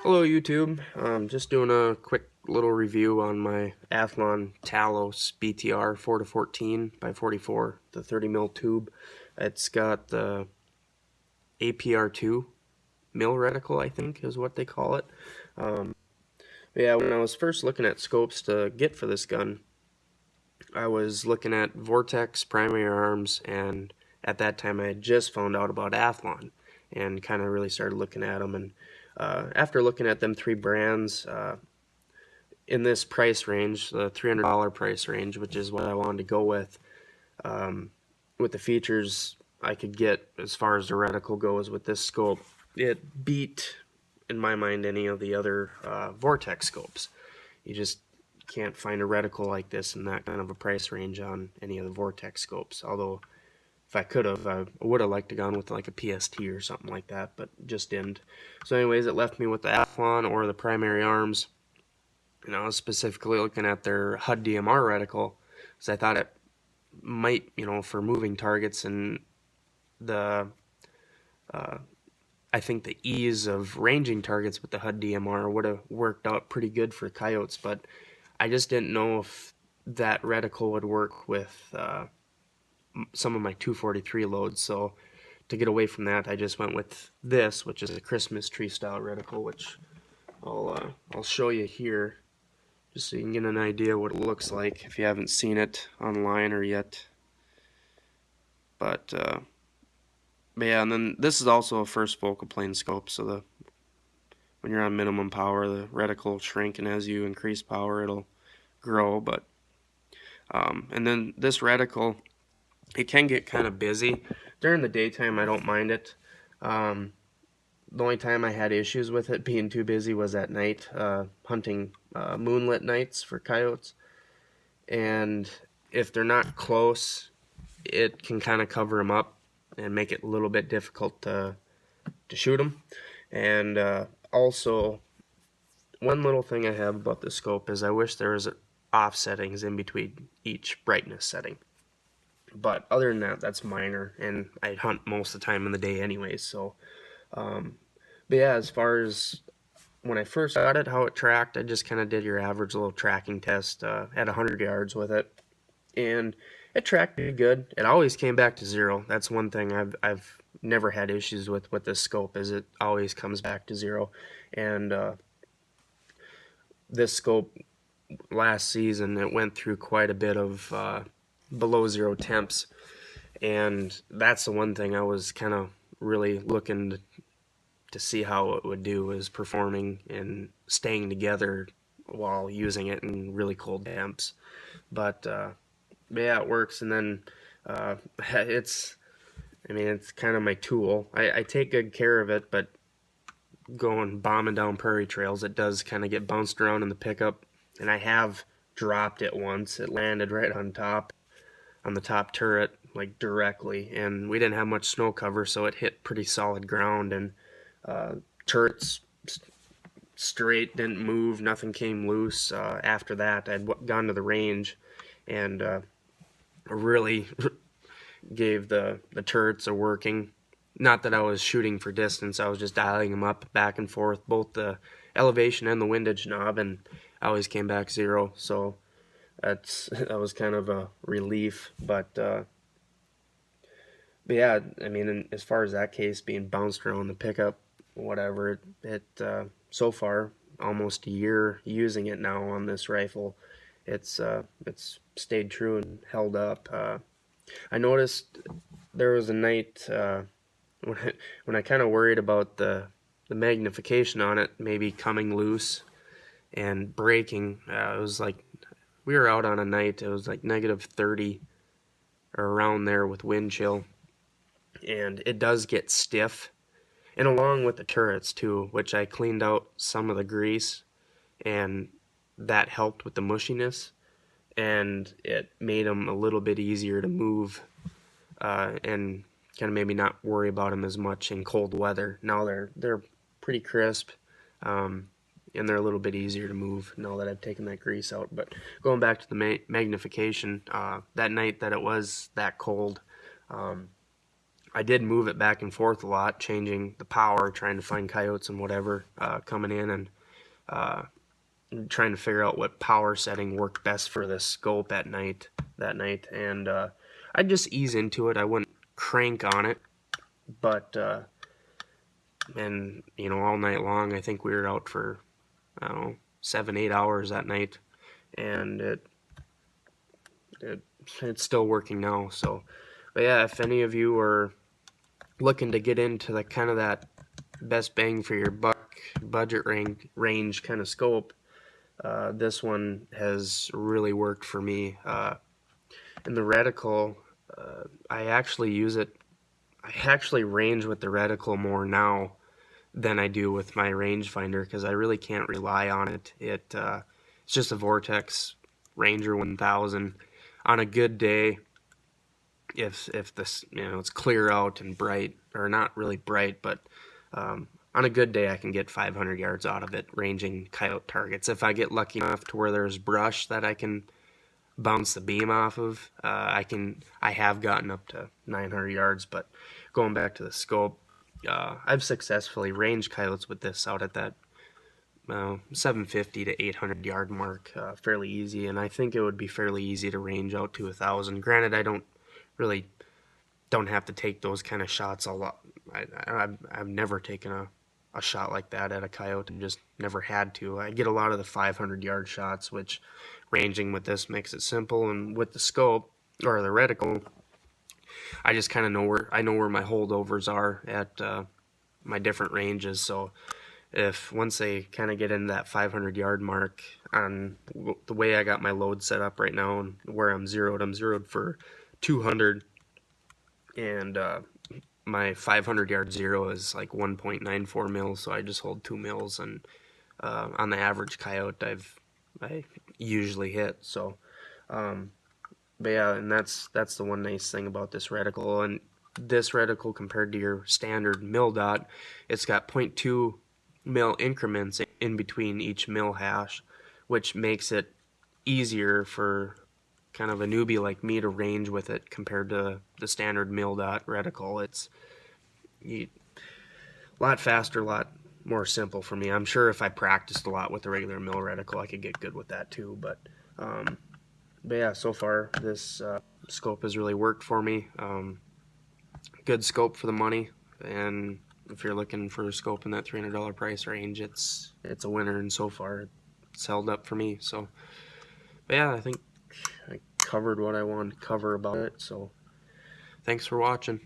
Hello YouTube, just doing a quick little review on my Athlon Talos Btr 4-14 by 44, the 30 mil tube. It's got the APR2 mil reticle, I think is what they call it. Yeah, when I was first looking at scopes to get for this gun, I was looking at Vortex primary arms, and at that time I had just found out about Athlon and kind of really started looking at them. And after looking at them three brands in this price range, the $300 price range, which is what I wanted to go with the features I could get as far as the reticle goes with this scope, it beat, in my mind, any of the other Vortex scopes. You just can't find a reticle like this in that kind of a price range on any of the Vortex scopes. Although, if I could have, I would have liked to gone with like a PST or something like that, but just didn't. So anyways, it left me with the Athlon or the primary arms. And I was specifically looking at their HUD DMR reticle because I thought it might, for moving targets and the I think the ease of ranging targets with the HUD DMR would have worked out pretty good for coyotes, but I just didn't know if that reticle would work with some of my 243 loads. So to get away from that, I just went with this, which is a Christmas tree style reticle, which I'll show you here, just so you can get an idea what it looks like if you haven't seen it online or yet. But yeah, and then this is also a first focal plane scope, so when you're on minimum power, the reticle will shrink, and as you increase power, it'll grow. But and then this reticle, it can get kind of busy during the daytime. I don't mind it. The only time I had issues with it being too busy was at night, hunting moonlit nights for coyotes. And if they're not close, it can kind of cover them up and make it a little bit difficult to shoot them. And also, one little thing I have about this scope is I wish there was off settings in between each brightness setting. But other than that, that's minor, and I hunt most of the time in the day anyways. So, but yeah, as far as when I first got it, how it tracked, I just kind of did your average little tracking test at 100 yards with it, and it tracked pretty good. It always came back to zero. That's one thing I've never had issues with this scope, is it always comes back to zero. And this scope last season, it went through quite a bit of below zero temps, and that's the one thing I was kind of really looking to see how it would do, is performing and staying together while using it in really cold temps. But yeah, it works. And then it's kind of my tool. I take good care of it, but going bombing down prairie trails, it does kind of get bounced around in the pickup, and I have dropped it once. It landed right on the top turret, like directly, and we didn't have much snow cover, so it hit pretty solid ground, and turret's straight, didn't move, nothing came loose. After that, I'd gone to the range and really gave the turrets a working. Not that I was shooting for distance, I was just dialing them up back and forth, both the elevation and the windage knob, and I always came back zero. So that was kind of a relief. But yeah, as far as that case being bounced around the pickup, whatever, it so far, almost a year using it now on this rifle, it's stayed true and held up. I noticed there was a night when I kind of worried about the magnification on it maybe coming loose and breaking. It was like we were out on a night, it was like -30 or around there with wind chill, and it does get stiff, and along with the turrets too, which I cleaned out some of the grease, and that helped with the mushiness, and it made them a little bit easier to move, and kind of made me not worry about them as much in cold weather. Now they're pretty crisp, and they're a little bit easier to move now that I've taken that grease out. But going back to the magnification, that night that it was that cold, I did move it back and forth a lot, changing the power, trying to find coyotes and whatever coming in, and uh, trying to figure out what power setting worked best for this scope at night that night. And I'd just ease into it. I wouldn't crank on it, but and you know, all night long, I think we were out for, I don't know, 7-8 hours that night, and it's still working now. So, but yeah, if any of you are looking to get into the kind of that best bang for your buck budget range kind of scope, this one has really worked for me. In the reticle, I actually use it. I actually range with the reticle more now than I do with my rangefinder because I really can't rely on it. It's just a Vortex Ranger 1000. On a good day, if this, you know, it's clear out and bright, or not really bright, but on a good day I can get 500 yards out of it ranging coyote targets. If I get lucky enough to where there's brush that I can bounce the beam off of, I have gotten up to 900 yards. But going back to the scope, I've successfully ranged coyotes with this out at that 750 to 800 yard mark fairly easy, and I think it would be fairly easy to range out to 1,000. Granted, I don't have to take those kind of shots a lot. I've never taken a shot like that at a coyote, and just never had to. I get a lot of the 500 yard shots, which ranging with this makes it simple. And with the scope or the reticle, I just kind of know where my holdovers are at my different ranges. So if once they kind of get into that 500 yard mark, on the way I got my load set up right now and where I'm zeroed for 200, and my 500 yard zero is like 1.94 mils, so I just hold 2 mils, and on the average coyote I usually hit. So but yeah, and that's the one nice thing about this reticle. And this reticle, compared to your standard mil dot, it's got 0.2 mil increments in between each mil hash, which makes it easier for kind of a newbie like me to range with it compared to the standard mil dot reticle. It's a lot faster, a lot more simple for me. I'm sure if I practiced a lot with the regular mil reticle, I could get good with that too. But yeah, so far this scope has really worked for me. Good scope for the money, and if you're looking for a scope in that $300 price range, it's a winner, and so far it's held up for me. So, but yeah, I think I covered what I wanted to cover about it. So, thanks for watching.